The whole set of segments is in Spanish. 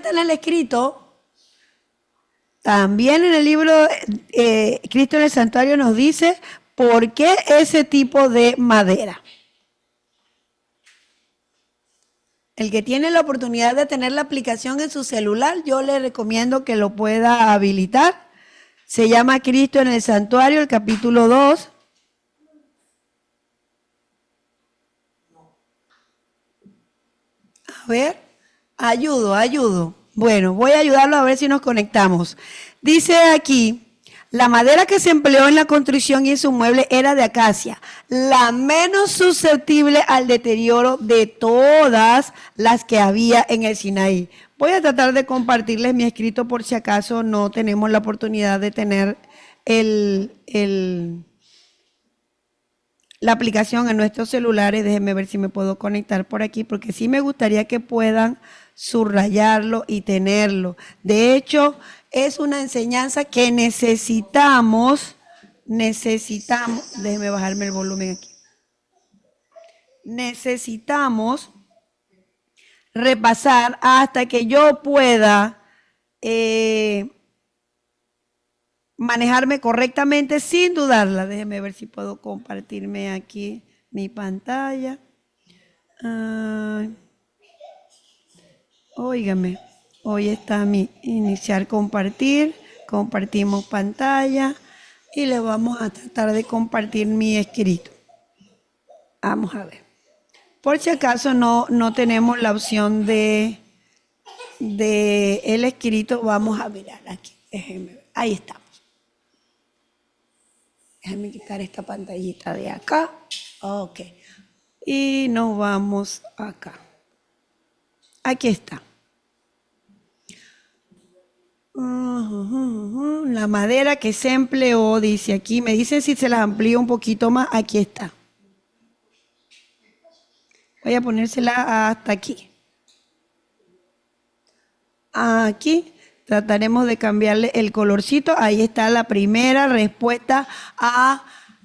está en el escrito, también en el libro Cristo en el Santuario nos dice por qué ese tipo de madera. El que tiene la oportunidad de tener la aplicación en su celular, yo le recomiendo que lo pueda habilitar. Se llama Cristo en el Santuario, el capítulo 2. A ver, ayudo. Bueno, voy a ayudarlo a ver si nos conectamos. Dice aquí, la madera que se empleó en la construcción y en su mueble era de acacia, la menos susceptible al deterioro de todas las que había en el Sinaí. Voy a tratar de compartirles mi escrito por si acaso no tenemos la oportunidad de tener la aplicación en nuestros celulares. Déjenme ver si me puedo conectar por aquí, porque sí me gustaría que puedan subrayarlo y tenerlo. De hecho, es una enseñanza que necesitamos, déjenme bajarme el volumen aquí. Necesitamos repasar hasta que yo pueda manejarme correctamente sin dudarla. Déjenme ver si puedo compartirme aquí mi pantalla. Óigame, hoy está mi iniciar compartir. Compartimos pantalla y le vamos a tratar de compartir mi escrito. Vamos a ver. Por si acaso no tenemos la opción de el escrito, vamos a mirar aquí. Déjenme ver. Ahí estamos. Déjenme quitar esta pantallita de acá. Ok. Y nos vamos acá. Aquí está. La madera que se empleó, dice aquí. Me dicen si se las amplío un poquito más. Aquí está. Voy a ponérsela hasta aquí. Aquí trataremos de cambiarle el colorcito. Ahí está la primera respuesta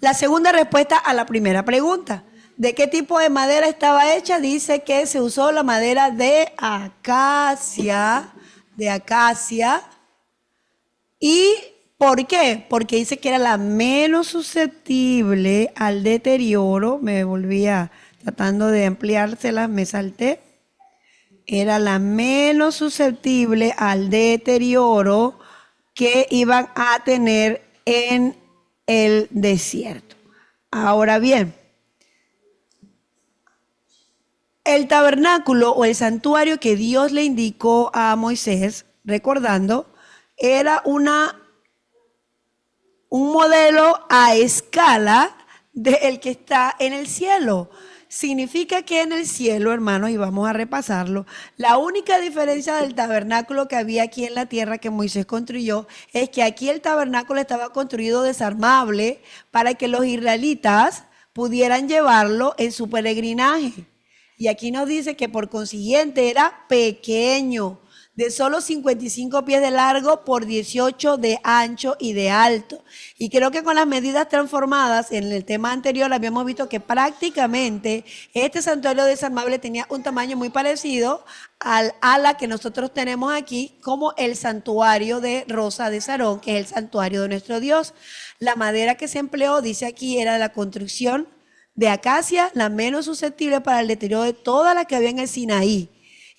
la segunda respuesta a la primera pregunta. ¿De qué tipo de madera estaba hecha? Dice que se usó la madera de acacia. ¿Y por qué? Porque dice que era la menos susceptible al deterioro. Me volvía tratando de ampliárselas, me salté. Era la menos susceptible al deterioro que iban a tener en el desierto. Ahora bien, el tabernáculo o el santuario que Dios le indicó a Moisés, recordando, era un modelo a escala del que está en el cielo. Significa que en el cielo, hermanos, y vamos a repasarlo, la única diferencia del tabernáculo que había aquí en la tierra que Moisés construyó es que aquí el tabernáculo estaba construido desarmable para que los israelitas pudieran llevarlo en su peregrinaje. Y aquí nos dice que por consiguiente era pequeño, de solo 55 pies de largo por 18 de ancho y de alto. Y creo que con las medidas transformadas en el tema anterior habíamos visto que prácticamente este santuario desarmable tenía un tamaño muy parecido a la que nosotros tenemos aquí como el santuario de Rosa de Sarón, que es el santuario de nuestro Dios. La madera que se empleó, dice aquí, era de la construcción de acacia, la menos susceptible para el deterioro de toda la que había en el Sinaí.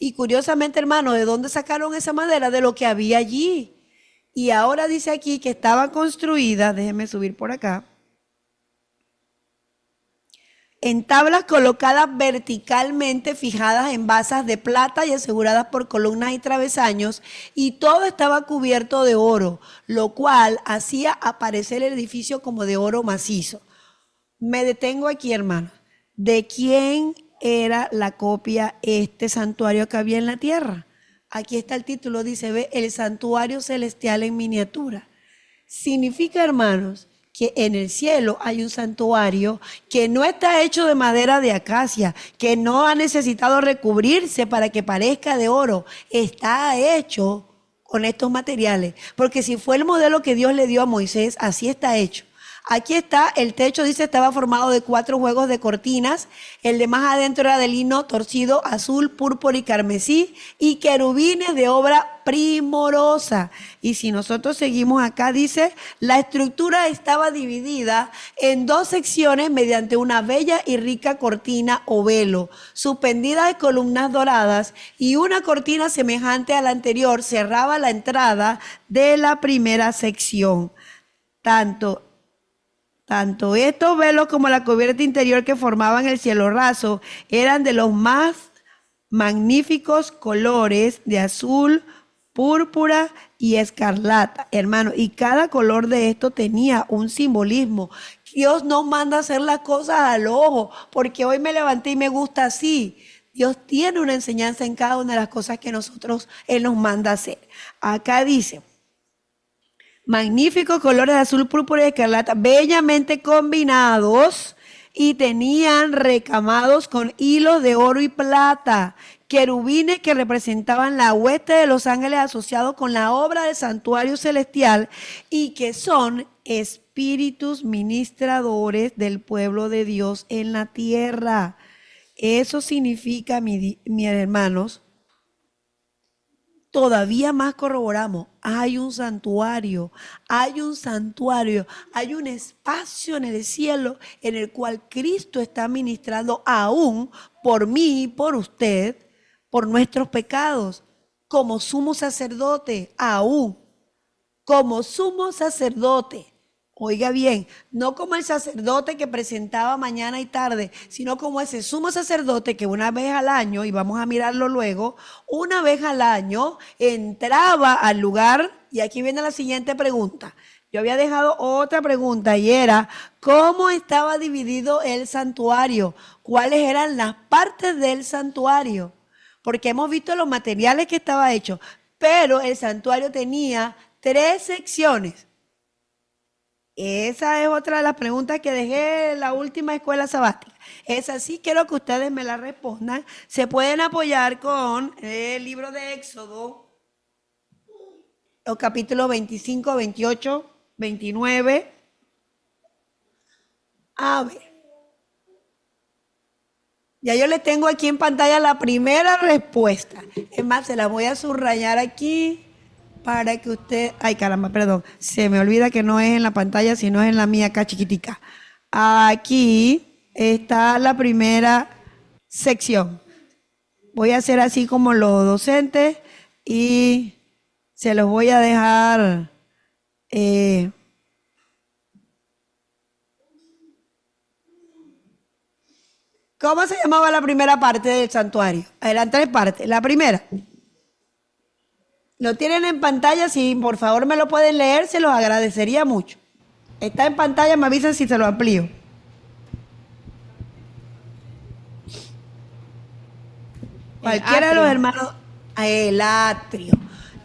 Y curiosamente, hermano, ¿de dónde sacaron esa madera? De lo que había allí. Y ahora dice aquí que estaba construida, déjenme subir por acá, en tablas colocadas verticalmente, fijadas en basas de plata y aseguradas por columnas y travesaños, y todo estaba cubierto de oro, lo cual hacía aparecer el edificio como de oro macizo. Me detengo aquí, hermano. ¿De quién era la copia este santuario que había en la tierra? Aquí está el título, dice, ve, el santuario celestial en miniatura. Significa, hermanos, que en el cielo hay un santuario que no está hecho de madera de acacia, que no ha necesitado recubrirse para que parezca de oro, está hecho con estos materiales, porque si fue el modelo que Dios le dio a Moisés, así está hecho. Aquí está, el techo dice estaba formado de 4 juegos de cortinas, el de más adentro era de lino torcido, azul, púrpura y carmesí, y querubines de obra primorosa. Y si nosotros seguimos acá, dice, la estructura estaba dividida en 2 secciones mediante una bella y rica cortina o velo, suspendida de columnas doradas, y una cortina semejante a la anterior cerraba la entrada de la primera sección. Tanto tanto estos velos como la cubierta interior que formaban el cielo raso eran de los más magníficos colores de azul, púrpura y escarlata, hermano. Y cada color de esto tenía un simbolismo. Dios no manda a hacer las cosas al ojo, porque hoy me levanté y me gusta así. Dios tiene una enseñanza en cada una de las cosas que Él nos manda a hacer. Acá dice, magníficos colores de azul, púrpura y escarlata, bellamente combinados y tenían recamados con hilos de oro y plata, querubines que representaban la hueste de los ángeles asociados con la obra del santuario celestial y que son espíritus ministradores del pueblo de Dios en la tierra. Eso significa, mis hermanos, todavía más corroboramos, hay un santuario, hay un espacio en el cielo en el cual Cristo está ministrando aún por mí y por usted, por nuestros pecados, como sumo sacerdote, aún como sumo sacerdote. Oiga bien, no como el sacerdote que presentaba mañana y tarde, sino como ese sumo sacerdote que una vez al año, y vamos a mirarlo luego, una vez al año entraba al lugar, y aquí viene la siguiente pregunta. Yo había dejado otra pregunta y era, ¿cómo estaba dividido el santuario? ¿Cuáles eran las partes del santuario? Porque hemos visto los materiales que estaba hecho, pero el santuario tenía 3 secciones. Esa es otra de las preguntas que dejé en la última escuela sabática. Esa sí quiero que ustedes me la respondan. Se pueden apoyar con el libro de Éxodo, los capítulos 25, 28, 29. A ver, ya yo les tengo aquí en pantalla la primera respuesta. Es más, se la voy a subrayar aquí para que usted, ay caramba, perdón, se me olvida que no es en la pantalla, sino es en la mía acá chiquitica. Aquí está la primera sección. Voy a hacer así como los docentes y se los voy a dejar. eh, ¿Cómo se llamaba la primera parte del santuario? Eran 3 partes. La primera, lo tienen en pantalla, si por favor me lo pueden leer, se los agradecería mucho. Está en pantalla, me avisan si se lo amplío. El Cualquiera de los atrio. hermanos, el atrio.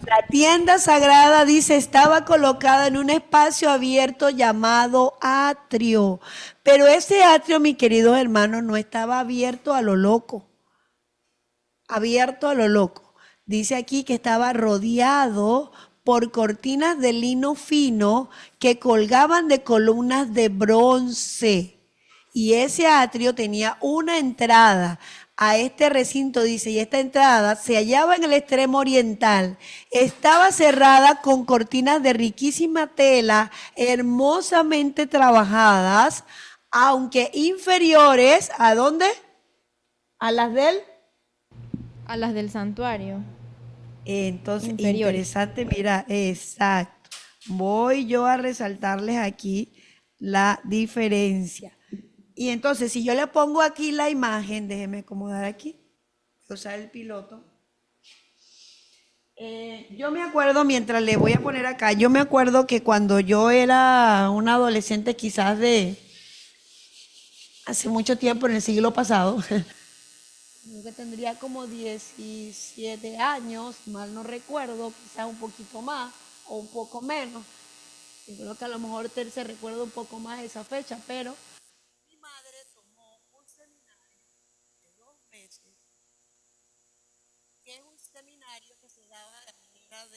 La tienda sagrada, dice, estaba colocada en un espacio abierto llamado atrio. Pero ese atrio, mis queridos hermanos, no estaba abierto a lo loco. Abierto a lo loco. Dice aquí que estaba rodeado por cortinas de lino fino que colgaban de columnas de bronce. Y ese atrio tenía una entrada a este recinto, dice, y esta entrada se hallaba en el extremo oriental. Estaba cerrada con cortinas de riquísima tela, hermosamente trabajadas, aunque inferiores, ¿a dónde? A las del. A las del santuario. Entonces, Inferiores. interesante, mira, exacto. Voy yo a resaltarles aquí la diferencia. Y entonces, si yo le pongo aquí la imagen, déjeme acomodar aquí, voy a usar el piloto. Yo me acuerdo, mientras le voy a poner acá, yo me acuerdo que cuando yo era una adolescente, quizás de hace mucho tiempo, en el siglo pasado, creo que tendría como 17 años, mal no recuerdo, quizás un poquito más o un poco menos. Yo creo que a lo mejor se recuerda un poco más esa fecha, pero mi madre tomó un seminario de 2 meses, que es un seminario que se daba de manera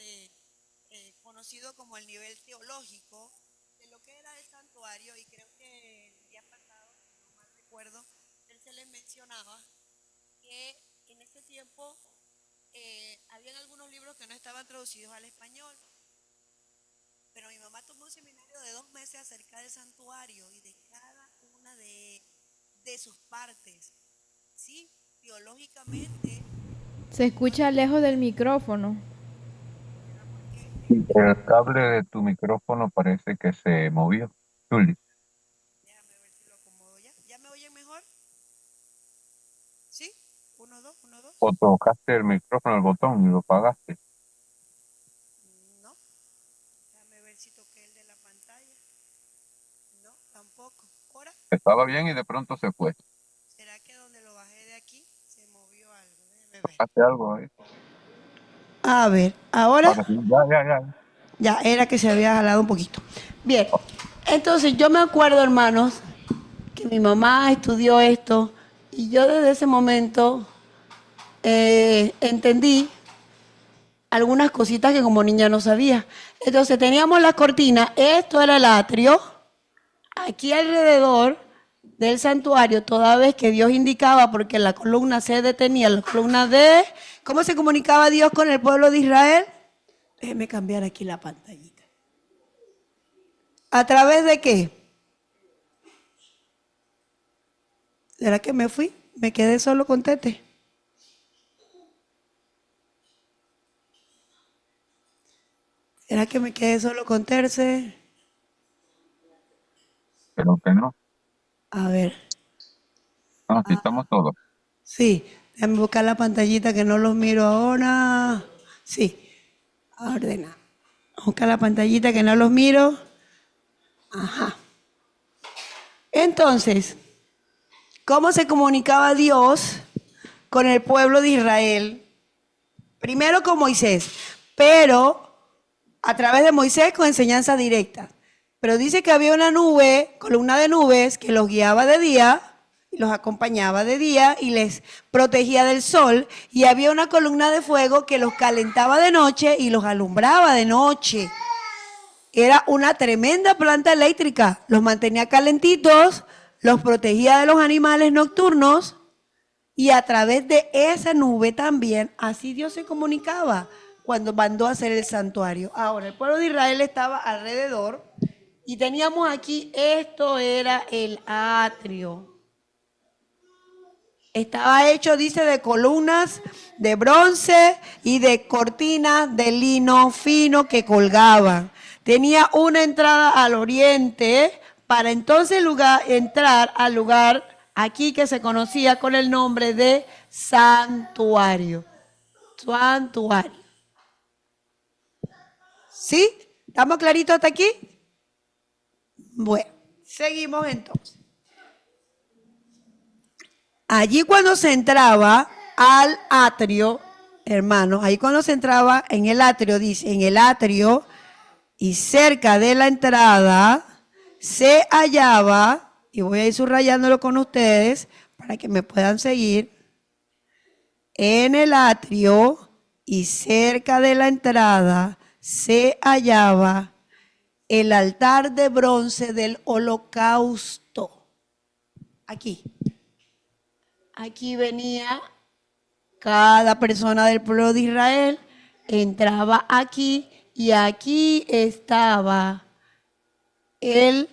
conocido como el nivel teológico, de lo que era el santuario y creo que el día pasado, si no mal recuerdo, él se les mencionaba que en ese tiempo habían algunos libros que no estaban traducidos al español, pero mi mamá tomó un seminario de 2 meses acerca del santuario y de cada una de sus partes, ¿sí? Teológicamente, Se escucha lejos del micrófono. ¿será porque Sí, el cable de tu micrófono parece que se movió. Juli, déjame ver si lo acomodo ya. ¿Ya me oyen mejor? ¿Sí? Uno, dos, uno, dos. o tocaste el micrófono, el botón y lo apagaste. No. Déjame ver si toqué el de la pantalla. No, tampoco. ¿Ahora? Estaba bien y de pronto se fue. ¿Será que donde lo bajé de aquí se movió algo? Déjeme ver. Hace algo ahí. A ver, ahora Ahora sí, ya. ya era que se había jalado un poquito. Bien, entonces yo me acuerdo, hermanos, que mi mamá estudió esto y yo desde ese momento entendí algunas cositas que como niña no sabía. Entonces teníamos las cortinas, esto era el atrio, aquí alrededor del santuario, toda vez que Dios indicaba, porque la columna se detenía, la columna de... ¿Cómo se comunicaba Dios con el pueblo de Israel? Déjeme cambiar aquí la pantallita. ¿A través de qué? ¿Será que me fui? ¿Me quedé solo con Tete? ¿Será que me quedé solo con Terce? Pero que no. A ver, No, aquí estamos todos. sí, déjame buscar la pantallita que no los miro ahora. Sí, ordena. Buscar la pantallita que no los miro. Ajá. Entonces, ¿cómo se comunicaba Dios con el pueblo de Israel? Primero con Moisés, pero a través de Moisés con enseñanza directa. Pero dice que había una nube, columna de nubes, que los guiaba de día y los acompañaba de día y les protegía del sol. Y había una columna de fuego que los calentaba de noche y los alumbraba de noche. Era una tremenda planta eléctrica. Los mantenía calentitos, los protegía de los animales nocturnos y a través de esa nube también, así Dios se comunicaba cuando mandó a hacer el santuario. Ahora, el pueblo de Israel estaba alrededor y teníamos aquí, esto era el atrio. Estaba hecho, dice, de columnas de bronce y de cortinas de lino fino que colgaban. Tenía una entrada al oriente para entonces entrar al lugar aquí que se conocía con el nombre de santuario. Santuario. ¿Sí? ¿Estamos claritos hasta aquí? Bueno, seguimos entonces. Allí cuando se entraba al atrio, hermanos, ahí cuando se entraba en el atrio, dice, en el atrio y cerca de la entrada se hallaba, y voy a ir subrayándolo con ustedes para que me puedan seguir, en el atrio y cerca de la entrada se hallaba el altar de bronce del holocausto. Aquí. Aquí venía cada persona del pueblo de Israel, entraba aquí y aquí estaba el,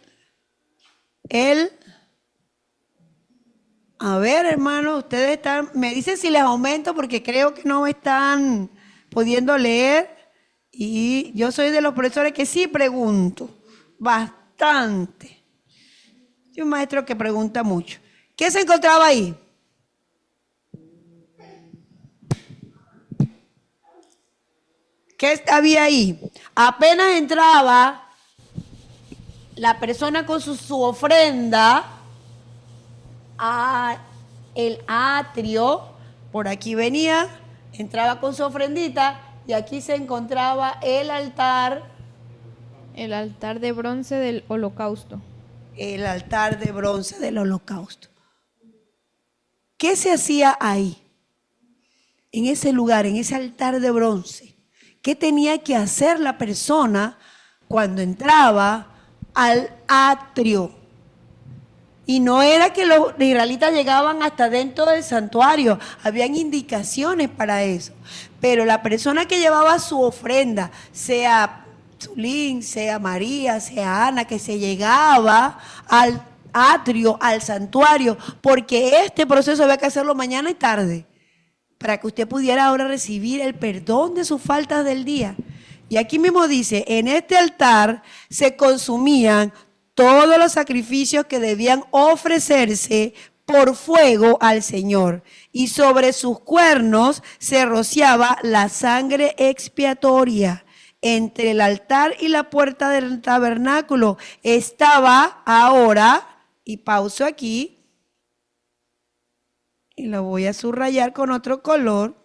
a ver hermano, ustedes están, me dicen si les aumento porque creo que no están pudiendo leer y yo soy de los profesores que sí pregunto, bastante. Soy un maestro que pregunta mucho. ¿Qué se encontraba ahí? ¿Qué había ahí? Apenas entraba la persona con su ofrenda a el atrio, por aquí venía, entraba con su ofrendita y aquí se encontraba el altar De bronce del holocausto. de bronce del holocausto. ¿Qué se hacía ahí? En ese lugar, en ese altar de bronce. ¿Qué tenía que hacer la persona cuando entraba al atrio. Y no era que los israelitas llegaban hasta dentro del santuario, habían indicaciones para eso. Pero la persona que llevaba su ofrenda, sea Zulín, sea María, sea Ana, que se llegaba al atrio, al santuario, porque este proceso había que hacerlo mañana y tarde, para que usted pudiera ahora recibir el perdón de sus faltas del día. Y aquí mismo dice, en este altar se consumían todos los sacrificios que debían ofrecerse por fuego al Señor, y sobre sus cuernos se rociaba la sangre expiatoria. Entre el altar y la puerta del tabernáculo estaba ahora, y pauso aquí, y lo voy a subrayar con otro color.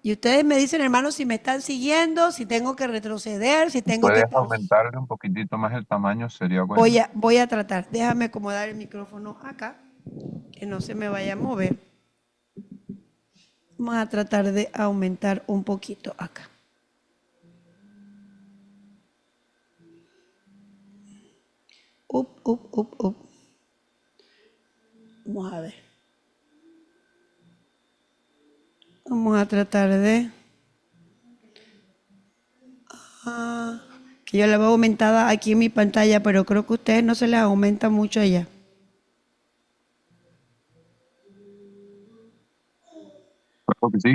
Y ustedes me dicen, hermanos, si me están siguiendo, si tengo que retroceder, si tengo que... Puedes aumentarle un poquitito más el tamaño, sería bueno. Voy a tratar. Déjame acomodar el micrófono acá, que no se me vaya a mover. Vamos a tratar de aumentar un poquito acá. Up. Vamos a ver. Vamos a tratar de... que yo la veo aumentada aquí en mi pantalla, pero creo que a ustedes no se les aumenta mucho allá. Creo que sí.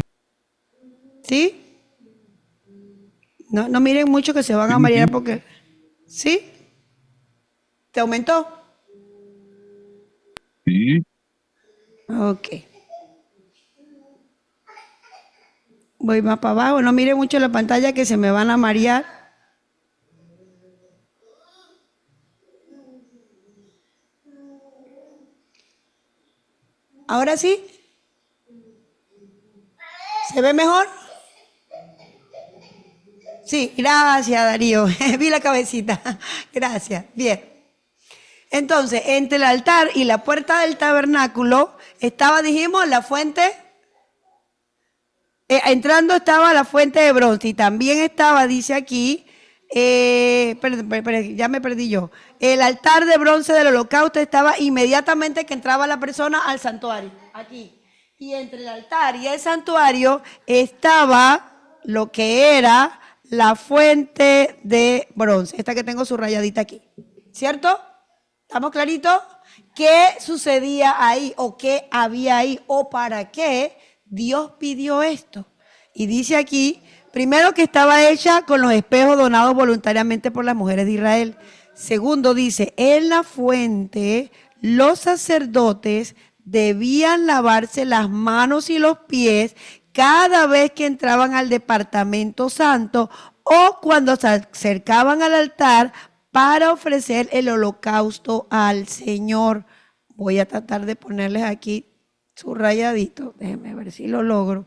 ¿Sí? No miren mucho que se van a Sí, marear sí. porque... ¿Sí? ¿Te aumentó? Sí. Ok. Voy más para abajo. No miren mucho la pantalla que se me van a marear. ¿Ahora sí? ¿Se ve mejor? Sí, gracias Darío. Vi la cabecita. Gracias. Bien. Entonces, entre el altar y la puerta del tabernáculo estaba, dijimos, la fuente. Entrando estaba la fuente de bronce y también estaba, dice aquí, ya me perdí yo. El altar de bronce del holocausto estaba inmediatamente que entraba la persona al santuario, aquí. Y entre el altar y el santuario estaba lo que era la fuente de bronce, esta que tengo subrayadita aquí, ¿cierto? ¿Estamos claritos? ¿Qué sucedía ahí o qué había ahí o para qué Dios pidió esto? Y dice aquí, primero que estaba hecha con los espejos donados voluntariamente por las mujeres de Israel. Segundo dice, en la fuente los sacerdotes debían lavarse las manos y los pies cada vez que entraban al departamento santo o cuando se acercaban al altar para ofrecer el holocausto al Señor. Voy a tratar de ponerles aquí subrayadito. Déjenme ver si lo logro.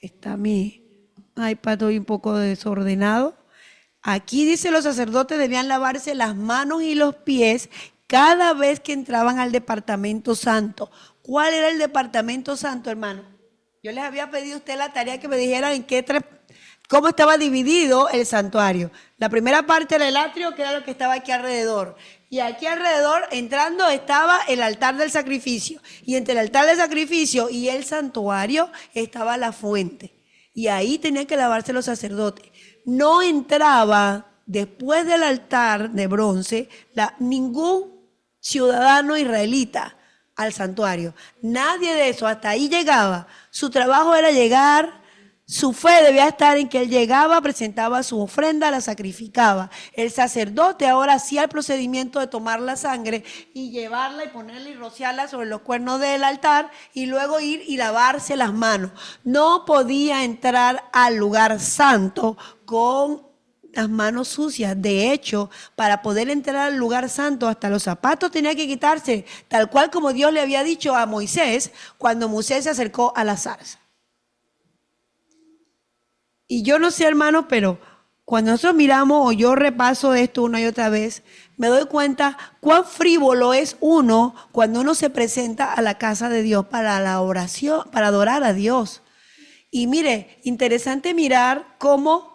Está mi iPad hoy un poco desordenado. Aquí dice los sacerdotes debían lavarse las manos y los pies cada vez que entraban al departamento santo. ¿Cuál era el departamento santo, hermano? Yo les había pedido a usted la tarea que me dijeran cómo estaba dividido el santuario. La primera parte era el atrio, que era lo que estaba aquí alrededor. Y aquí alrededor, entrando, estaba el altar del sacrificio. Y entre el altar del sacrificio y el santuario estaba la fuente. Y ahí tenían que lavarse los sacerdotes. No entraba después del altar de bronce ningún ciudadano israelita al santuario. Nadie de eso, hasta ahí llegaba. Su trabajo era llegar. Su fe debía estar en que él llegaba, presentaba su ofrenda, la sacrificaba. El sacerdote ahora hacía el procedimiento de tomar la sangre y llevarla y ponerla y rociarla sobre los cuernos del altar y luego ir y lavarse las manos. No podía entrar al lugar santo con las manos sucias. De hecho, para poder entrar al lugar santo, hasta los zapatos tenía que quitarse, tal cual como Dios le había dicho a Moisés cuando Moisés se acercó a la zarza. Y yo no sé, hermano, pero cuando nosotros miramos o yo repaso esto una y otra vez, me doy cuenta cuán frívolo es uno cuando uno se presenta a la casa de Dios para la oración, para adorar a Dios. Y mire, interesante mirar cómo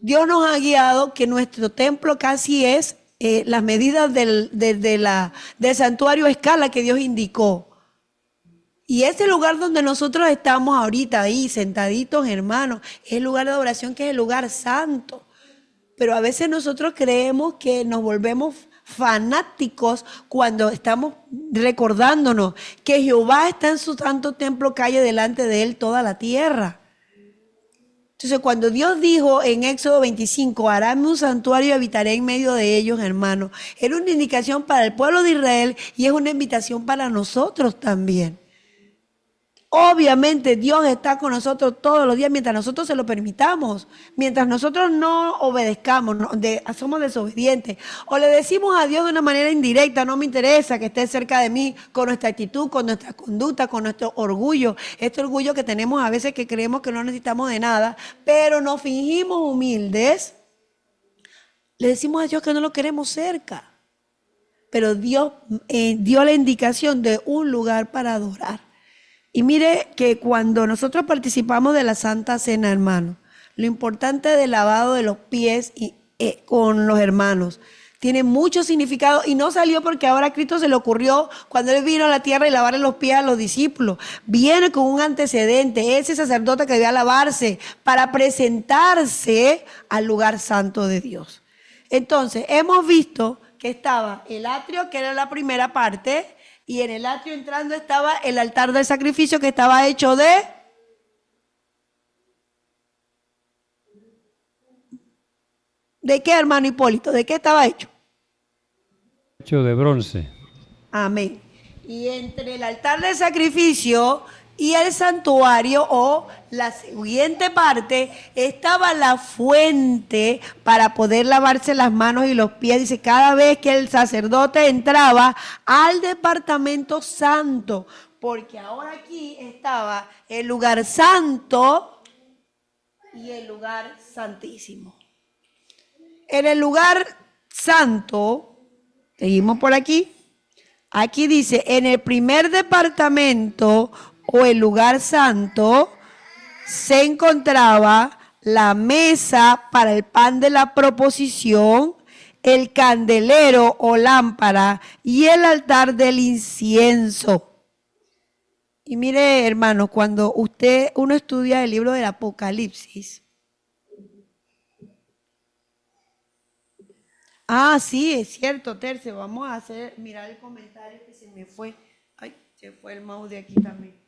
Dios nos ha guiado que nuestro templo casi es las medidas del santuario a escala que Dios indicó. Y ese lugar donde nosotros estamos ahorita ahí, sentaditos, hermanos, es el lugar de adoración, que es el lugar santo. Pero a veces nosotros creemos que nos volvemos fanáticos cuando estamos recordándonos que Jehová está en su santo templo, calle delante de él toda la tierra. Entonces, cuando Dios dijo en Éxodo 25, haráme un santuario y habitaré en medio de ellos, hermanos, era una indicación para el pueblo de Israel y es una invitación para nosotros también. Obviamente Dios está con nosotros todos los días mientras nosotros se lo permitamos, mientras nosotros no obedezcamos, somos desobedientes o le decimos a Dios de una manera indirecta, no me interesa que esté cerca de mí, con nuestra actitud, con nuestra conducta, con nuestro orgullo, este orgullo que tenemos a veces que creemos que no necesitamos de nada, pero nos fingimos humildes, le decimos a Dios que no lo queremos cerca, pero Dios dio la indicación de un lugar para adorar. Y mire que cuando nosotros participamos de la Santa Cena, hermano, lo importante del lavado de los pies con los hermanos tiene mucho significado y no salió porque ahora a Cristo se le ocurrió cuando Él vino a la tierra y lavarle los pies a los discípulos. Viene con un antecedente, ese sacerdote que debía lavarse para presentarse al lugar santo de Dios. Entonces, hemos visto que estaba el atrio, que era la primera parte, y en el atrio entrando estaba el altar del sacrificio, que estaba hecho de... ¿De qué, hermano Hipólito? ¿De qué estaba hecho? Hecho de bronce. Amén. Y entre el altar del sacrificio y el santuario, o la siguiente parte, estaba la fuente para poder lavarse las manos y los pies. Dice, cada vez que el sacerdote entraba al departamento santo, porque ahora aquí estaba el lugar santo y el lugar santísimo. En el lugar santo, seguimos por aquí. Aquí dice, en el primer departamento o el lugar santo se encontraba la mesa para el pan de la proposición, el candelero o lámpara y el altar del incienso. Y mire, hermano, cuando uno estudia el libro del Apocalipsis. Ah, sí, es cierto, Terce. Vamos a mirar el comentario que se me fue. Ay, se fue el mouse de aquí también.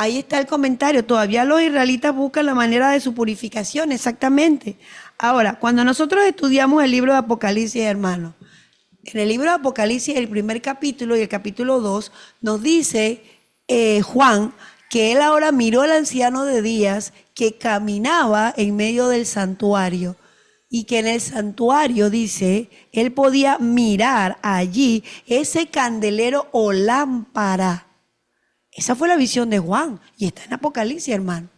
Ahí está el comentario. Todavía los israelitas buscan la manera de su purificación, exactamente. Ahora, cuando nosotros estudiamos el libro de Apocalipsis, hermano, en el libro de Apocalipsis, el primer capítulo y el capítulo 2, nos dice Juan que él ahora miró al anciano de días que caminaba en medio del santuario. Y que en el santuario, dice, él podía mirar allí ese candelero o lámpara. Esa fue la visión de Juan y está en Apocalipsis, hermano.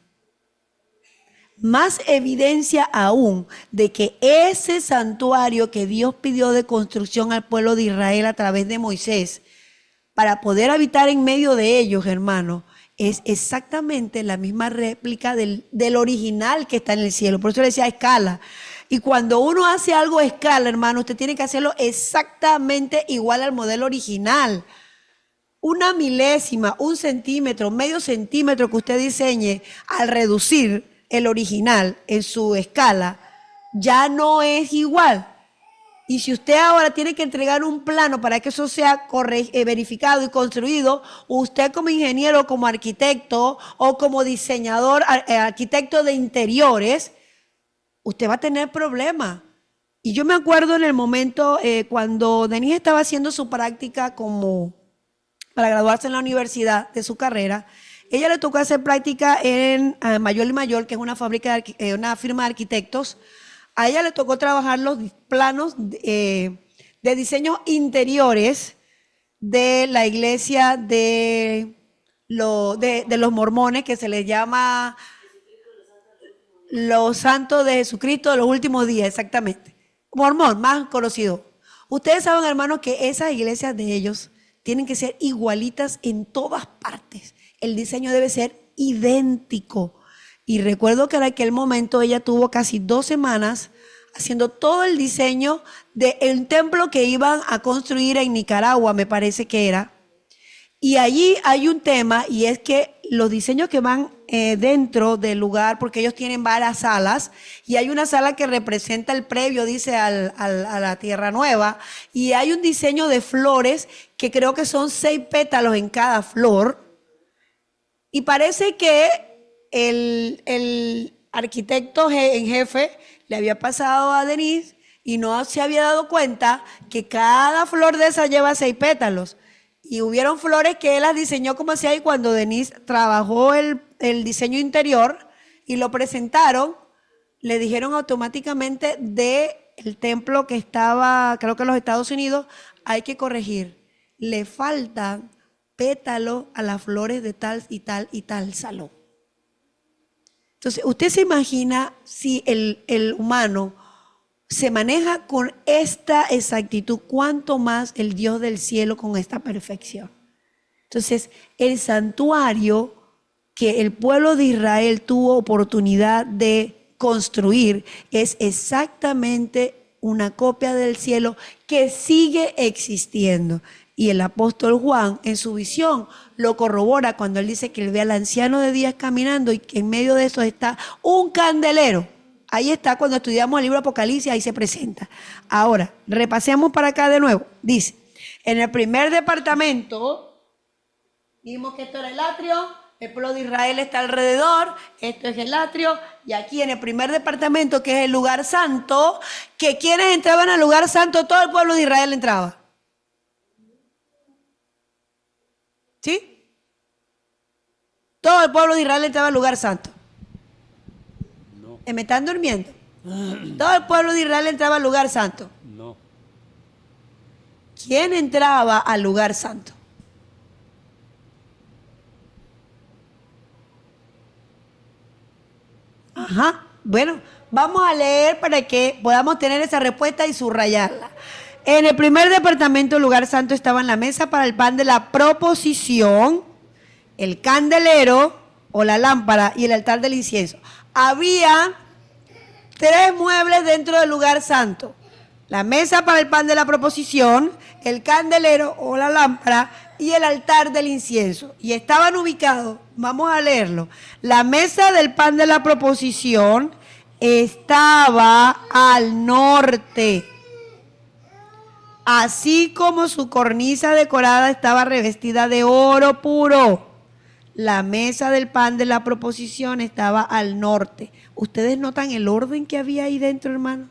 Más evidencia aún de que ese santuario que Dios pidió de construcción al pueblo de Israel a través de Moisés, para poder habitar en medio de ellos, hermano, es exactamente la misma réplica del original que está en el cielo. Por eso le decía a escala. Y cuando uno hace algo a escala, hermano, usted tiene que hacerlo exactamente igual al modelo original. Una milésima, un centímetro, medio centímetro que usted diseñe al reducir el original en su escala, ya no es igual. Y si usted ahora tiene que entregar un plano para que eso sea verificado y construido, usted como ingeniero, como arquitecto o como diseñador, arquitecto de interiores, usted va a tener problemas. Y yo me acuerdo en el momento cuando Denise estaba haciendo su práctica para graduarse en la universidad de su carrera, ella le tocó hacer práctica en Mayor y Mayor, que es una firma de arquitectos. A ella le tocó trabajar los planos de diseños interiores de la iglesia de los mormones, que se les llama los santos de Jesucristo de los últimos días, exactamente. Mormón, más conocido. Ustedes saben, hermanos, que esas iglesias de ellos tienen que ser igualitas en todas partes. El diseño debe ser idéntico. Y recuerdo que en aquel momento ella tuvo casi 2 semanas haciendo todo el diseño del templo que iban a construir en Nicaragua, me parece que era. Y allí hay un tema, y es que los diseños que van dentro del lugar, porque ellos tienen varias salas, y hay una sala que representa el previo, dice, a la Tierra Nueva, y hay un diseño de flores que creo que son 6 pétalos en cada flor, y parece que el arquitecto en jefe le había pasado a Denise y no se había dado cuenta que cada flor de esas lleva 6 pétalos. Y hubieron flores que él las diseñó como hacía, y cuando Denise trabajó el diseño interior y lo presentaron, le dijeron automáticamente del templo que estaba, creo que en los Estados Unidos, hay que corregir. Le faltan pétalos a las flores de tal y tal y tal salón. Entonces, usted se imagina si el humano se maneja con esta exactitud, cuánto más el Dios del cielo con esta perfección. Entonces, el santuario que el pueblo de Israel tuvo oportunidad de construir es exactamente una copia del cielo que sigue existiendo. Y el apóstol Juan, en su visión, lo corrobora cuando él dice que él ve al anciano de días caminando y que en medio de eso está un candelero. Ahí está, cuando estudiamos el libro Apocalipsis, ahí se presenta. Ahora, repasemos para acá de nuevo. Dice, en el primer departamento, vimos que esto era el atrio, el pueblo de Israel está alrededor, esto es el atrio, y aquí en el primer departamento, que es el lugar santo, que quienes entraban al lugar santo, todo el pueblo de Israel entraba. ¿Sí? Todo el pueblo de Israel entraba al lugar santo. No. ¿Me están durmiendo? Todo el pueblo de Israel entraba al lugar santo. No. ¿Quién entraba al lugar santo? Ajá. Bueno, vamos a leer para que podamos tener esa respuesta y subrayarla. En el primer departamento, el lugar santo, estaba en la mesa para el pan de la proposición, el candelero o la lámpara y el altar del incienso. Había 3 muebles dentro del lugar santo: la mesa para el pan de la proposición, el candelero o la lámpara y el altar del incienso. Y estaban ubicados, vamos a leerlo, la mesa del pan de la proposición estaba al norte, así como su cornisa decorada estaba revestida de oro puro. La mesa del pan de la proposición estaba al norte. ¿Ustedes notan el orden que había ahí dentro, hermano?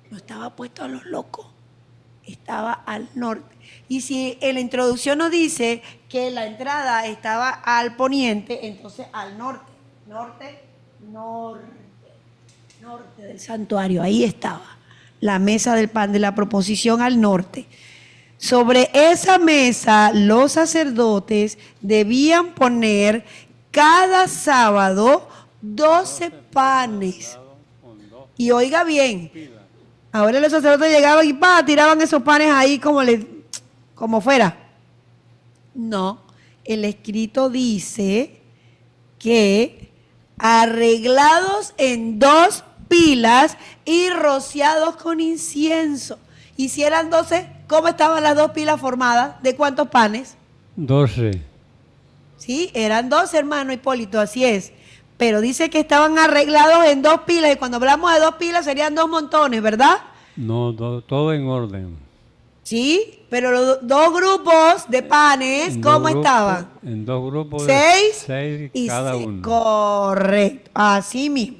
No estaba puesto a los locos, estaba al norte. Y si en la introducción nos dice que la entrada estaba al poniente, entonces al norte, norte del santuario, ahí estaba la mesa del pan de la proposición al norte. Sobre esa mesa los sacerdotes debían poner cada sábado 12 panes. Y oiga bien, ahora los sacerdotes llegaban y tiraban esos panes ahí como fuera. No, el escrito dice que arreglados en 2 pilas y rociados con incienso. Y si eran 12, ¿cómo estaban las 2 pilas formadas? ¿De cuántos panes? 12. Sí, eran 12, hermano Hipólito, así es. Pero dice que estaban arreglados en 2 pilas, y cuando hablamos de 2 pilas serían 2 montones, ¿verdad? No, todo en orden. Sí, pero los 2 grupos de panes, En ¿cómo 2 grupos, estaban? En 2 grupos 6 de 6 y cada 6. uno. Correcto, así mismo.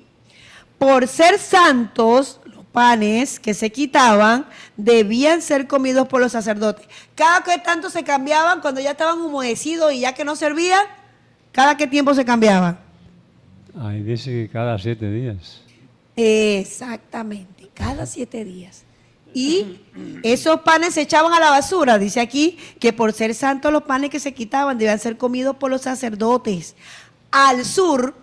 Por ser santos, los panes que se quitaban debían ser comidos por los sacerdotes. Cada que tanto se cambiaban, cuando ya estaban humedecidos y ya que no servían, ¿cada qué tiempo se cambiaban? Ahí dice que cada 7 días. Exactamente, cada 7 días. Y esos panes se echaban a la basura. Dice aquí que por ser santos los panes que se quitaban debían ser comidos por los sacerdotes. Al sur,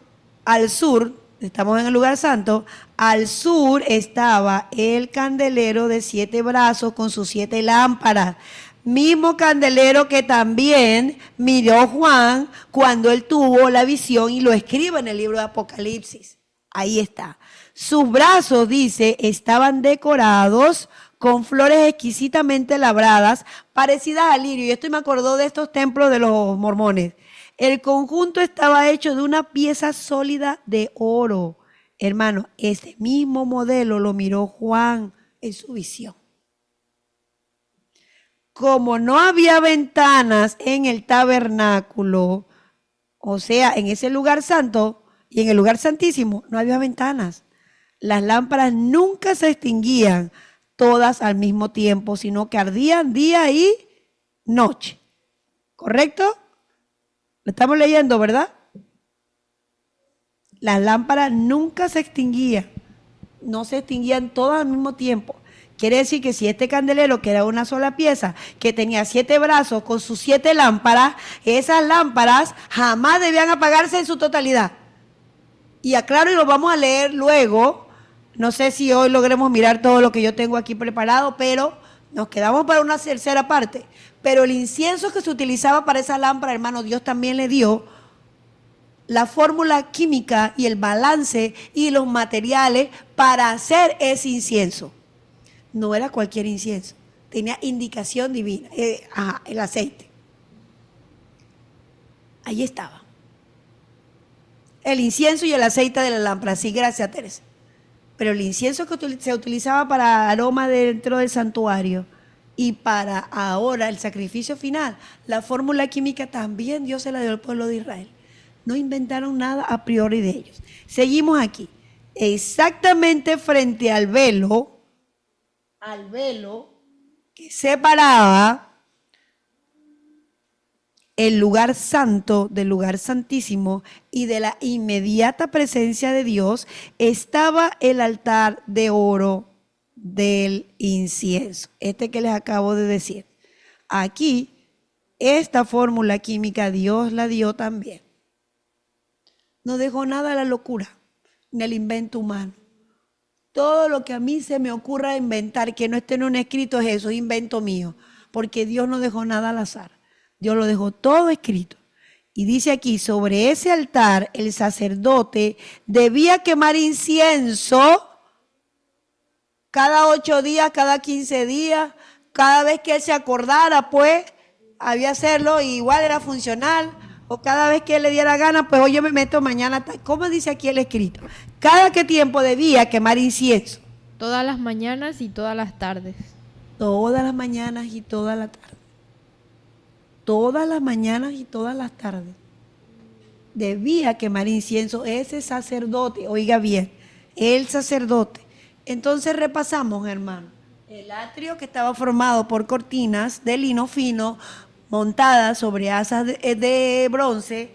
estamos en el lugar santo, al sur estaba el candelero de 7 brazos con sus 7 lámparas. Mismo candelero que también miró Juan cuando él tuvo la visión y lo escribe en el libro de Apocalipsis. Ahí está. Sus brazos, dice, estaban decorados con flores exquisitamente labradas, parecidas al lirio. Y esto me acordó de estos templos de los mormones. El conjunto estaba hecho de una pieza sólida de oro. Hermano, ese mismo modelo lo miró Juan en su visión. Como no había ventanas en el tabernáculo, o sea, en ese lugar santo y en el lugar santísimo, no había ventanas. Las lámparas nunca se extinguían todas al mismo tiempo, sino que ardían día y noche. ¿Correcto? Lo estamos leyendo, ¿verdad? Las lámparas nunca se extinguían, no se extinguían todas al mismo tiempo. Quiere decir que si este candelero, que era una sola pieza, que tenía 7 brazos con sus 7 lámparas, esas lámparas jamás debían apagarse en su totalidad. Y aclaro, y lo vamos a leer luego. No sé si hoy logremos mirar todo lo que yo tengo aquí preparado, pero nos quedamos para una tercera parte. Pero el incienso que se utilizaba para esa lámpara, hermano, Dios también le dio la fórmula química y el balance y los materiales para hacer ese incienso. No era cualquier incienso, tenía indicación divina, el aceite. Ahí estaba. El incienso y el aceite de la lámpara, sí, gracias Teresa. Pero el incienso que se utilizaba para aroma dentro del santuario y para ahora el sacrificio final, la fórmula química también Dios se la dio al pueblo de Israel. No inventaron nada a priori de ellos. Seguimos aquí. Exactamente frente al velo que separaba el lugar santo del lugar santísimo y de la inmediata presencia de Dios, estaba el altar de oro del incienso, este que les acabo de decir. Aquí, esta fórmula química Dios la dio también. No dejó nada a la locura, ni al invento humano. Todo lo que a mí se me ocurra inventar, que no esté en un escrito, es eso, es invento mío. Porque Dios no dejó nada al azar. Dios lo dejó todo escrito. Y dice aquí, sobre ese altar, el sacerdote debía quemar incienso cada 8 días, cada 15 días, cada vez que él se acordara, pues, había hacerlo, y igual era funcional. O cada vez que él le diera gana, pues hoy yo me meto mañana. ¿Cómo dice aquí el escrito? Cada qué tiempo debía quemar incienso. Todas las mañanas y todas las tardes. Todas las mañanas y todas las tardes. Todas las mañanas y todas las tardes. Debía quemar incienso ese sacerdote. Oiga bien, el sacerdote. Entonces repasamos, hermano. El atrio que estaba formado por cortinas de lino fino, montada sobre asas de bronce,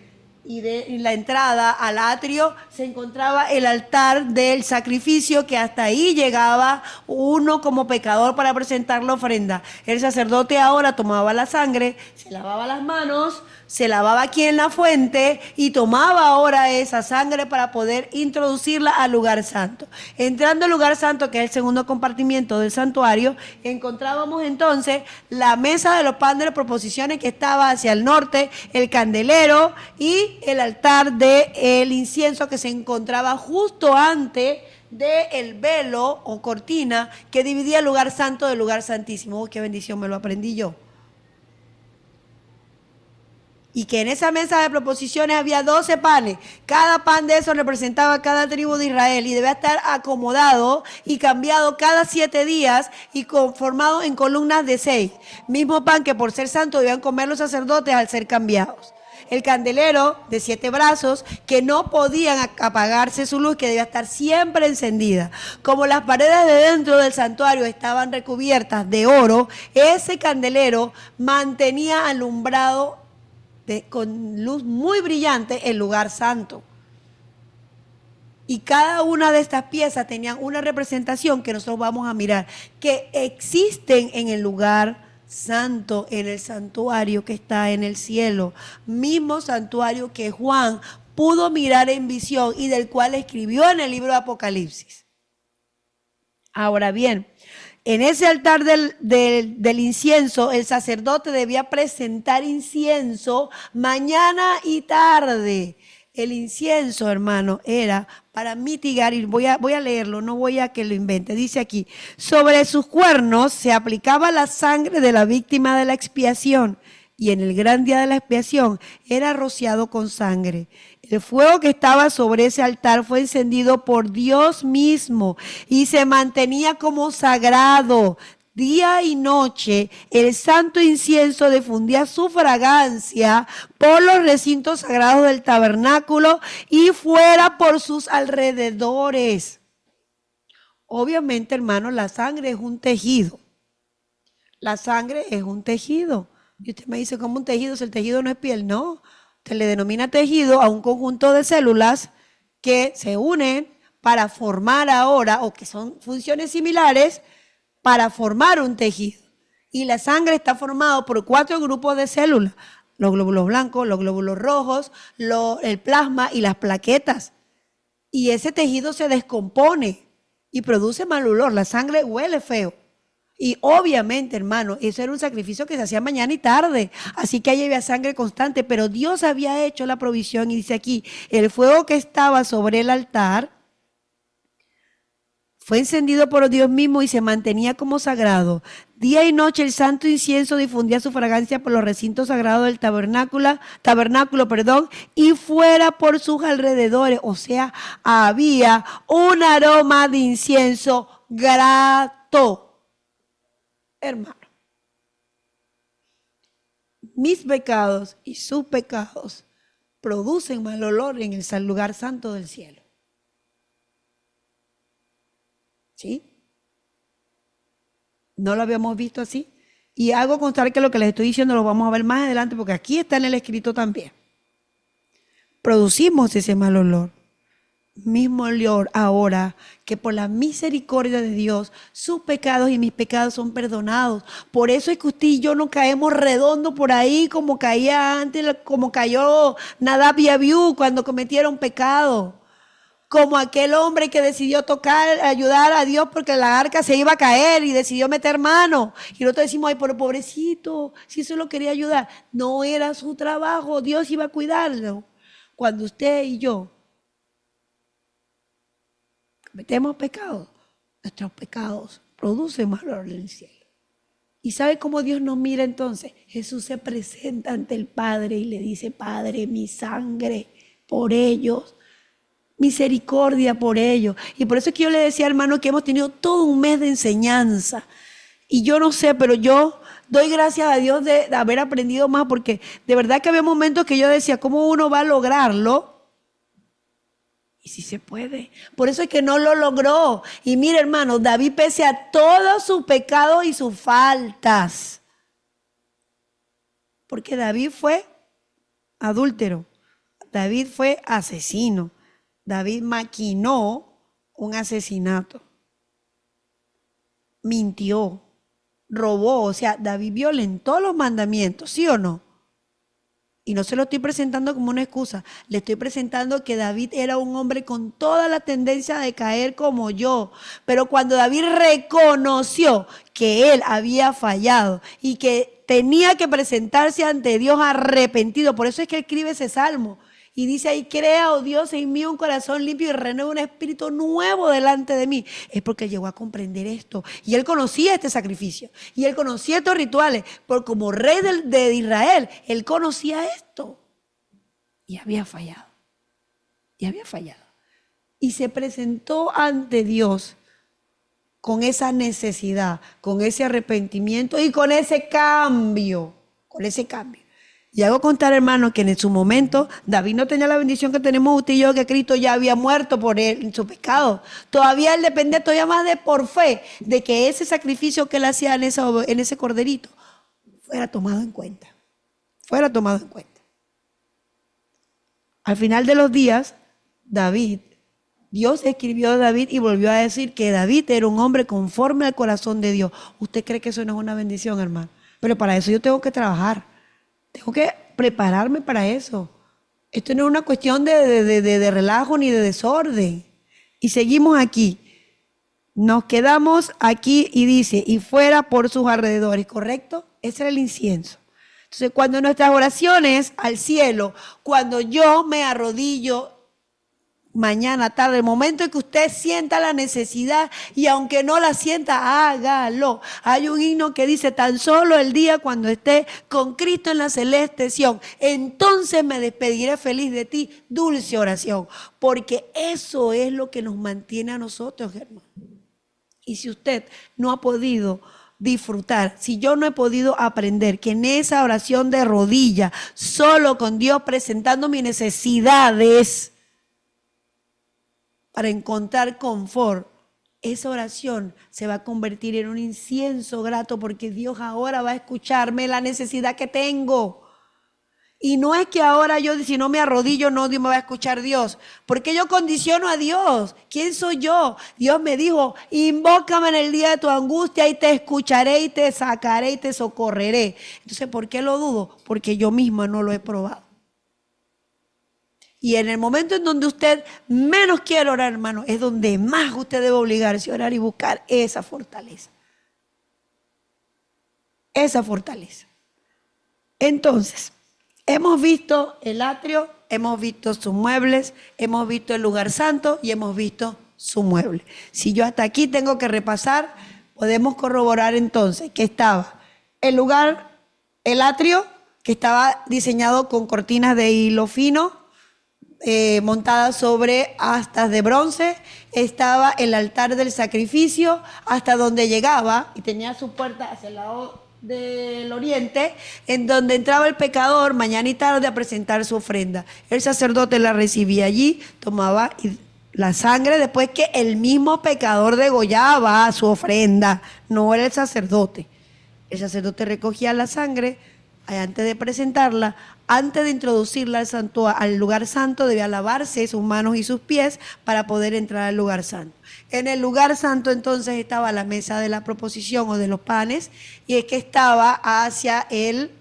y de la entrada al atrio se encontraba el altar del sacrificio, que hasta ahí llegaba uno como pecador para presentar la ofrenda. El sacerdote ahora tomaba la sangre, se lavaba las manos, se lavaba aquí en la fuente y tomaba ahora esa sangre para poder introducirla al lugar santo. Entrando al lugar santo, que es el segundo compartimiento del santuario, encontrábamos entonces la mesa de los panes de las proposiciones, que estaba hacia el norte, el candelero y el altar del incienso, que se encontraba justo antes del velo o cortina que dividía el lugar santo del lugar santísimo. ¡Qué bendición! Me lo aprendí yo. Y que en esa mesa de proposiciones había 12 panes. Cada pan de esos representaba a cada tribu de Israel y debía estar acomodado y cambiado cada 7 días y conformado en columnas de 6. Mismo pan que por ser santo debían comer los sacerdotes al ser cambiados. El candelero de 7 brazos, que no podían apagarse su luz, que debía estar siempre encendida. Como las paredes de dentro del santuario estaban recubiertas de oro, ese candelero mantenía alumbrado con luz muy brillante el lugar santo. Y cada una de estas piezas tenían una representación que nosotros vamos a mirar, que existen en el lugar santo, en el santuario que está en el cielo, mismo santuario que Juan pudo mirar en visión y del cual escribió en el libro de Apocalipsis. Ahora bien, En ese altar del incienso, el sacerdote debía presentar incienso mañana y tarde. El incienso, hermano, era para mitigar, y voy a leerlo, no voy a que lo invente. Dice aquí, sobre sus cuernos se aplicaba la sangre de la víctima de la expiación, y en el gran día de la expiación era rociado con sangre. El fuego que estaba sobre ese altar fue encendido por Dios mismo y se mantenía como sagrado. Día y noche, el santo incienso difundía su fragancia por los recintos sagrados del tabernáculo y fuera por sus alrededores. Obviamente, hermano, la sangre es un tejido. La sangre es un tejido. Y usted me dice, ¿cómo un tejido? Si el tejido no es piel, no. Se le denomina tejido a un conjunto de células que se unen para formar ahora, o que son funciones similares, para formar un tejido. Y la sangre está formada por 4 grupos de células: los glóbulos blancos, los glóbulos rojos, el plasma y las plaquetas. Y ese tejido se descompone y produce mal olor. La sangre huele feo. Y obviamente, hermano, eso era un sacrificio que se hacía mañana y tarde. Así que ahí había sangre constante. Pero Dios había hecho la provisión y dice aquí, el fuego que estaba sobre el altar fue encendido por Dios mismo y se mantenía como sagrado. Día y noche el santo incienso difundía su fragancia por los recintos sagrados del tabernáculo, y fuera por sus alrededores. O sea, había un aroma de incienso grato. Hermano, mis pecados y sus pecados producen mal olor en el lugar santo del cielo. ¿Sí? ¿No lo habíamos visto así? Y hago constar que lo que les estoy diciendo lo vamos a ver más adelante, porque aquí está en el escrito también. Producimos ese mal olor. Mismo olor ahora que por la misericordia de Dios sus pecados y mis pecados son perdonados. Por eso es que usted y yo no caemos redondo por ahí como caía antes, como cayó Nadab y Abiú cuando cometieron pecado. Como aquel hombre que decidió ayudar a Dios porque la arca se iba a caer y decidió meter mano. Y nosotros decimos, ay, pero pobrecito, si eso lo quería ayudar. No era su trabajo, Dios iba a cuidarlo. Cuando usted y yo cometemos pecados, nuestros pecados producen mal olor en el cielo. ¿Y sabe cómo Dios nos mira entonces? Jesús se presenta ante el Padre y le dice, Padre, mi sangre por ellos, misericordia por ellos. Y por eso es que yo le decía, hermano, que hemos tenido todo un mes de enseñanza. Y yo no sé, pero yo doy gracias a Dios de haber aprendido más, porque de verdad que había momentos que yo decía, ¿cómo uno va a lograrlo? Y sí se puede. Por eso es que no lo logró. Y mire, hermano, David, pese a todos sus pecados y sus faltas, porque David fue adúltero, David fue asesino, David maquinó un asesinato, mintió, robó, o sea, David violentó los mandamientos, ¿sí o no? Y no se lo estoy presentando como una excusa, le estoy presentando que David era un hombre con toda la tendencia de caer como yo. Pero cuando David reconoció que él había fallado y que tenía que presentarse ante Dios arrepentido, por eso es que él escribe ese salmo. Y dice ahí, crea, oh Dios, en mí un corazón limpio y renueva un espíritu nuevo delante de mí. Es porque llegó a comprender esto. Y él conocía este sacrificio. Y él conocía estos rituales. Porque como rey de Israel, él conocía esto. Y había fallado. Y había fallado. Y se presentó ante Dios con esa necesidad, con ese arrepentimiento y con ese cambio. Con ese cambio. Y hago contar, hermano, que en su momento David no tenía la bendición que tenemos usted y yo, que Cristo ya había muerto por él en su pecado. Todavía él dependía todavía más de por fe de que ese sacrificio que él hacía en ese corderito fuera tomado en cuenta. Fuera tomado en cuenta. Al final de los días, Dios escribió a David y volvió a decir que David era un hombre conforme al corazón de Dios. ¿Usted cree que eso no es una bendición, hermano? Pero para eso yo tengo que trabajar. Tengo que prepararme para eso. Esto no es una cuestión de relajo ni de desorden. Y seguimos aquí. Nos quedamos aquí y dice, y fuera por sus alrededores, ¿correcto? Ese era el incienso. Entonces, cuando nuestras oraciones al cielo, cuando yo me arrodillo mañana, tarde, el momento en que usted sienta la necesidad y aunque no la sienta, hágalo. Hay un himno que dice, tan solo el día cuando esté con Cristo en la celeste Sión, entonces me despediré feliz de ti, dulce oración, porque eso es lo que nos mantiene a nosotros, hermano. Y si usted no ha podido disfrutar, si yo no he podido aprender que en esa oración de rodilla, solo con Dios presentando mis necesidades para encontrar confort, esa oración se va a convertir en un incienso grato porque Dios ahora va a escucharme la necesidad que tengo. Y no es que ahora yo, si no me arrodillo, no Dios me va a escuchar Dios. Porque yo condiciono a Dios. ¿Quién soy yo? Dios me dijo, invócame en el día de tu angustia y te escucharé y te sacaré y te socorreré. Entonces, ¿por qué lo dudo? Porque yo misma no lo he probado. Y en el momento en donde usted menos quiere orar, hermano, es donde más usted debe obligarse a orar y buscar esa fortaleza. Esa fortaleza. Entonces, hemos visto el atrio, hemos visto sus muebles, hemos visto el lugar santo y hemos visto su mueble. Si yo hasta aquí tengo que repasar, podemos corroborar entonces que estaba el lugar, el atrio, que estaba diseñado con cortinas de hilo fino, montadas sobre astas de bronce, estaba el altar del sacrificio hasta donde llegaba y tenía su puerta hacia el lado del oriente, en donde entraba el pecador mañana y tarde a presentar su ofrenda. El sacerdote la recibía allí, tomaba la sangre después que el mismo pecador degollaba su ofrenda, no era el sacerdote. El sacerdote recogía la sangre antes de presentarla, antes de introducirla al lugar santo, debía lavarse sus manos y sus pies para poder entrar al lugar santo. En el lugar santo entonces estaba la mesa de la proposición o de los panes, y es que estaba hacia el...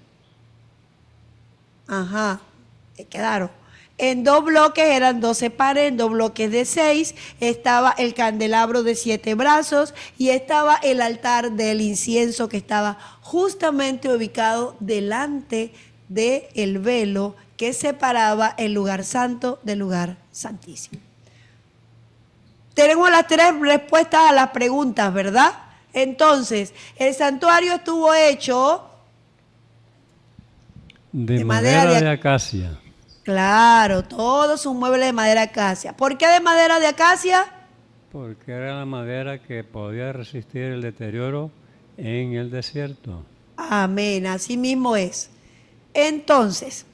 quedaron. En 2 bloques eran 12 panes, en 2 bloques de 6, estaba el candelabro de 7 brazos y estaba el altar del incienso que estaba justamente ubicado delante del velo que separaba el lugar santo del lugar santísimo. Tenemos las 3 respuestas a las preguntas, ¿verdad? Entonces, el santuario estuvo hecho de madera de acacia. Claro, todos sus muebles de madera acacia. ¿Por qué de madera de acacia? Porque era la madera que podía resistir el deterioro en el desierto. Amén, así mismo es. Entonces,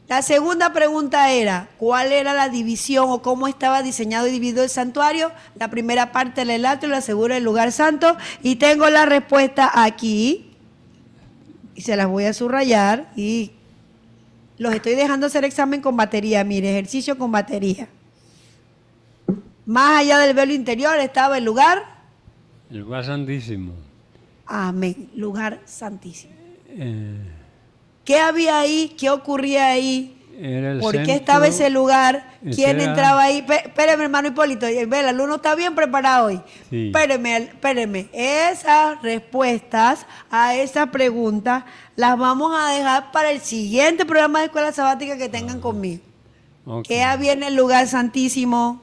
la segunda pregunta era, ¿cuál era la división o cómo estaba diseñado y dividido el santuario? La primera parte del atrio, la segunda el lugar santo. Y tengo la respuesta aquí. Y se las voy a subrayar y los estoy dejando hacer examen con batería, mire, ejercicio con batería. Más allá del velo interior estaba el lugar. El lugar santísimo. Amén, lugar santísimo. ¿Qué había ahí? ¿Qué ocurría ahí? ¿Por qué estaba ese lugar? ¿Quién entraba ahí? Espéreme, hermano Hipólito, el alumno está bien preparado hoy. Sí. Espéreme. Esas respuestas a esa pregunta las vamos a dejar para el siguiente programa de escuela sabática que tengan conmigo. Okay. ¿Qué había en el lugar santísimo?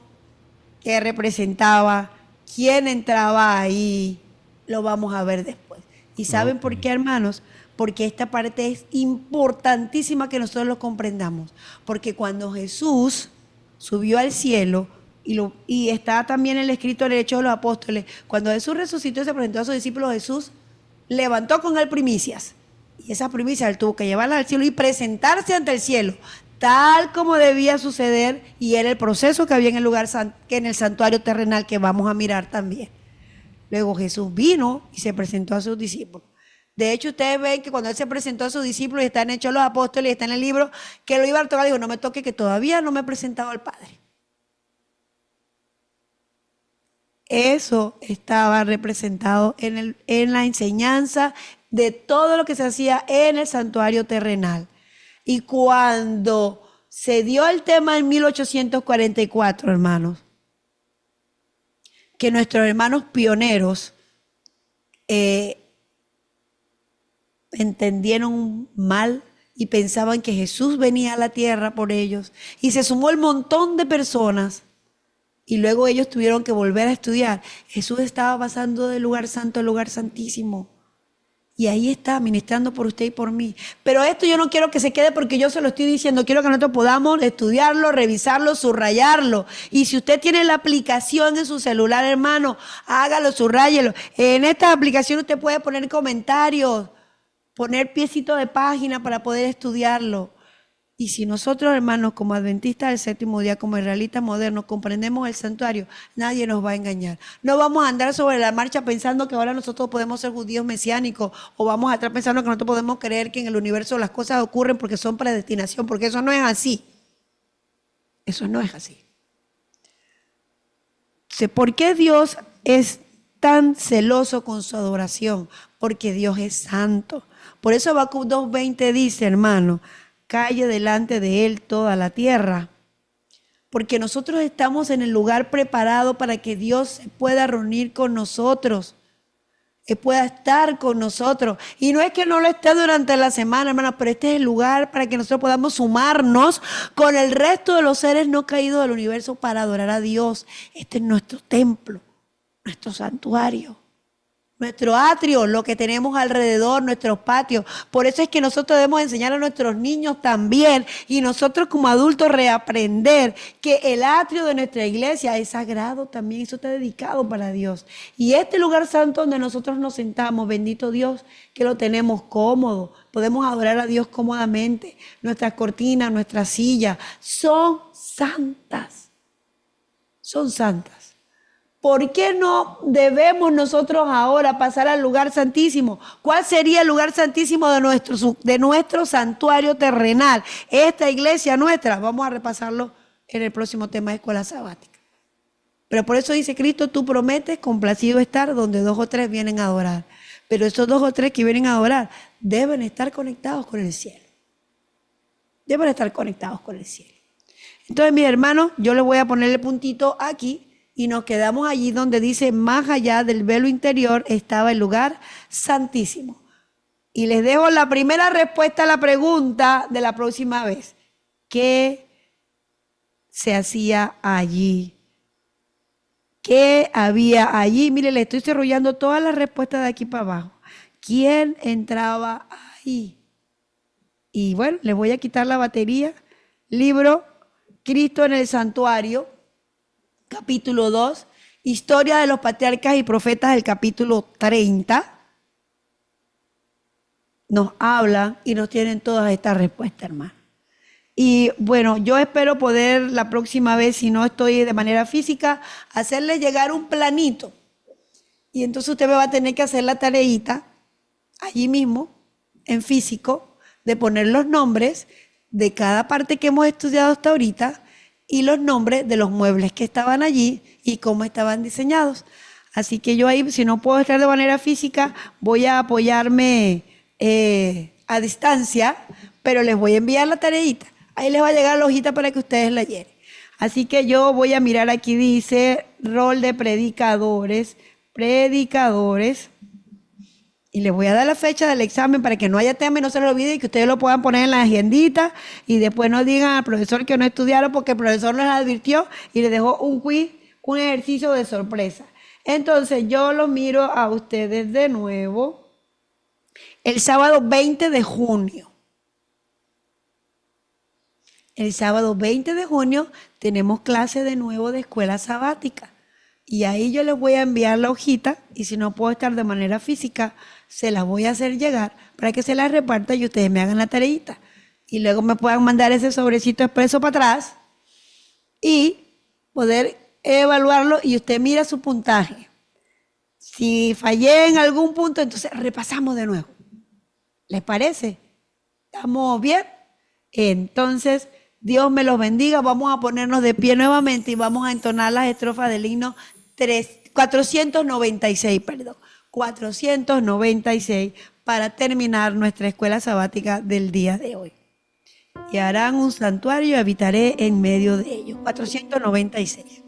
¿Qué representaba? ¿Quién entraba ahí? Lo vamos a ver después. ¿Y saben por qué, hermanos? Porque esta parte es importantísima que nosotros lo comprendamos. Porque cuando Jesús subió al cielo, y está también el escrito en el Hecho de los Apóstoles, cuando Jesús resucitó y se presentó a sus discípulos, Jesús levantó con él primicias. Y esas primicias él tuvo que llevarlas al cielo y presentarse ante el cielo, tal como debía suceder, y era el proceso que había en el lugar, que en el santuario terrenal que vamos a mirar también. Luego Jesús vino y se presentó a sus discípulos. De hecho, ustedes ven que cuando él se presentó a sus discípulos y está en Hechos de los Apóstoles y está en el libro, que lo iba a tocar, dijo, no me toque que todavía no me he presentado al Padre. Eso estaba representado en la enseñanza de todo lo que se hacía en el santuario terrenal. Y cuando se dio el tema en 1844, hermanos, que nuestros hermanos pioneros entendieron mal y pensaban que Jesús venía a la tierra por ellos. Y se sumó el montón de personas. Y luego ellos tuvieron que volver a estudiar. Jesús estaba pasando del lugar santo al lugar santísimo. Y ahí está, ministrando por usted y por mí. Pero esto yo no quiero que se quede porque yo se lo estoy diciendo. Quiero que nosotros podamos estudiarlo, revisarlo, subrayarlo. Y si usted tiene la aplicación en su celular, hermano, hágalo, subráyelo. En esta aplicación usted puede poner comentarios, poner piecitos de página para poder estudiarlo. Y si nosotros, hermanos, como adventistas del séptimo día, como israelitas modernos, comprendemos el santuario, nadie nos va a engañar. No vamos a andar sobre la marcha pensando que ahora nosotros podemos ser judíos mesiánicos, o vamos a estar pensando que nosotros podemos creer que en el universo las cosas ocurren porque son predestinación, porque eso no es así. Eso no es así. ¿Por qué Dios es tan celoso con su adoración? Porque Dios es santo. Por eso Habacuc 2:20 dice, hermano, calle delante de él toda la tierra. Porque nosotros estamos en el lugar preparado para que Dios se pueda reunir con nosotros, que pueda estar con nosotros. Y no es que no lo esté durante la semana, hermana, pero este es el lugar para que nosotros podamos sumarnos con el resto de los seres no caídos del universo para adorar a Dios. Este es nuestro templo, nuestro santuario. Nuestro atrio, lo que tenemos alrededor, nuestros patios. Por eso es que nosotros debemos enseñar a nuestros niños también y nosotros como adultos reaprender que el atrio de nuestra iglesia es sagrado también, eso está dedicado para Dios. Y este lugar santo donde nosotros nos sentamos, bendito Dios, que lo tenemos cómodo, podemos adorar a Dios cómodamente. Nuestras cortinas, nuestras sillas son santas, son santas. ¿Por qué no debemos nosotros ahora pasar al lugar santísimo? ¿Cuál sería el lugar santísimo de nuestro santuario terrenal? Esta iglesia nuestra. Vamos a repasarlo en el próximo tema de escuela sabática. Pero por eso dice Cristo, tú prometes complacido estar donde 2 o 3 vienen a adorar. Pero esos 2 o 3 que vienen a adorar deben estar conectados con el cielo. Deben estar conectados con el cielo. Entonces, mis hermanos, yo les voy a poner el puntito aquí. Y nos quedamos allí donde dice, más allá del velo interior estaba el lugar santísimo. Y les dejo la primera respuesta a la pregunta de la próxima vez. ¿Qué se hacía allí? ¿Qué había allí? Mire, le estoy desarrollando todas las respuestas de aquí para abajo. ¿Quién entraba ahí? Y bueno, les voy a quitar la batería. Libro Cristo en el Santuario. Capítulo 2, Historia de los Patriarcas y Profetas, el capítulo 30, nos hablan y nos tienen todas estas respuestas, hermano. Y bueno, yo espero poder la próxima vez, si no estoy de manera física, hacerle llegar un planito. Y entonces usted me va a tener que hacer la tareita allí mismo, en físico, de poner los nombres de cada parte que hemos estudiado hasta ahorita, y los nombres de los muebles que estaban allí y cómo estaban diseñados. Así que yo ahí, si no puedo estar de manera física, voy a apoyarme a distancia, pero les voy a enviar la tareita. Ahí les va a llegar la hojita para que ustedes la llenen. Así que yo voy a mirar aquí, dice, rol de predicadores, y les voy a dar la fecha del examen para que no haya tema y no se lo olvide y que ustedes lo puedan poner en la agendita y después no digan al profesor que no estudiaron porque el profesor les advirtió y les dejó un quiz, un ejercicio de sorpresa. Entonces yo los miro a ustedes de nuevo el sábado 20 de junio. El sábado 20 de junio tenemos clase de nuevo de escuela sabática. Y ahí yo les voy a enviar la hojita y si no puedo estar de manera física, se las voy a hacer llegar para que se las reparta y ustedes me hagan la tareita. Y luego me puedan mandar ese sobrecito expreso para atrás y poder evaluarlo y usted mira su puntaje. Si fallé en algún punto, entonces repasamos de nuevo. ¿Les parece? ¿Estamos bien? Entonces, Dios me los bendiga. Vamos a ponernos de pie nuevamente y vamos a entonar las estrofas del himno 496, 496 para terminar nuestra escuela sabática del día de hoy. Y harán un santuario y habitaré en medio de ellos. 496.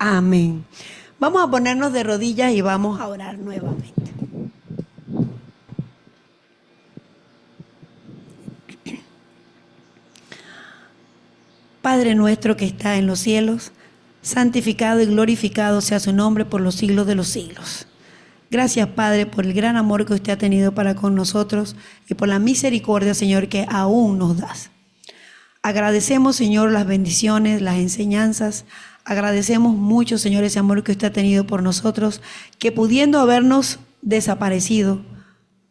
Amén. Vamos a ponernos de rodillas y vamos a orar nuevamente. Padre nuestro que está en los cielos, santificado y glorificado sea su nombre por los siglos de los siglos. Gracias, Padre, por el gran amor que usted ha tenido para con nosotros y por la misericordia, Señor, que aún nos das. Agradecemos, Señor, las bendiciones, las enseñanzas. Agradecemos mucho, Señor, ese amor que usted ha tenido por nosotros, que pudiendo habernos desaparecido,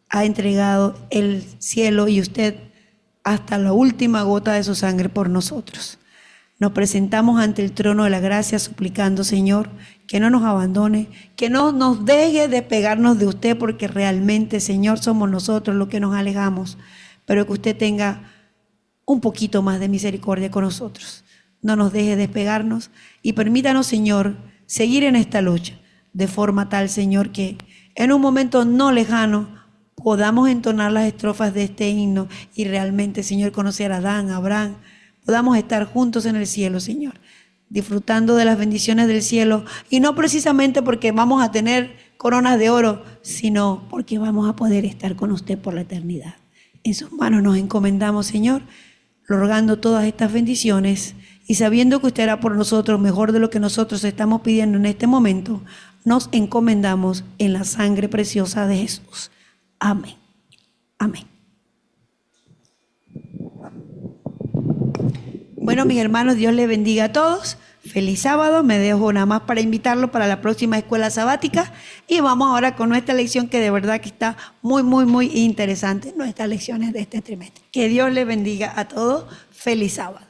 ha entregado el cielo y usted hasta la última gota de su sangre por nosotros. Nos presentamos ante el trono de la gracia suplicando, Señor, que no nos abandone, que no nos deje despegarnos de usted, porque realmente, Señor, somos nosotros los que nos alejamos, pero que usted tenga un poquito más de misericordia con nosotros. No nos deje despegarnos y permítanos, Señor, seguir en esta lucha de forma tal, Señor, que en un momento no lejano podamos entonar las estrofas de este himno y realmente, Señor, conocer a Adán, a Abraham, podamos estar juntos en el cielo, Señor, disfrutando de las bendiciones del cielo, y no precisamente porque vamos a tener coronas de oro, sino porque vamos a poder estar con usted por la eternidad. En sus manos nos encomendamos, Señor, rogando todas estas bendiciones y sabiendo que usted hará por nosotros mejor de lo que nosotros estamos pidiendo en este momento, nos encomendamos en la sangre preciosa de Jesús. Amén. Amén. Bueno, mis hermanos, Dios les bendiga a todos. Feliz sábado. Me dejo nada más para invitarlos para la próxima escuela sabática. Y vamos ahora con nuestra lección, que de verdad que está muy, muy, muy interesante. Nuestras lecciones de este trimestre. Que Dios les bendiga a todos. Feliz sábado.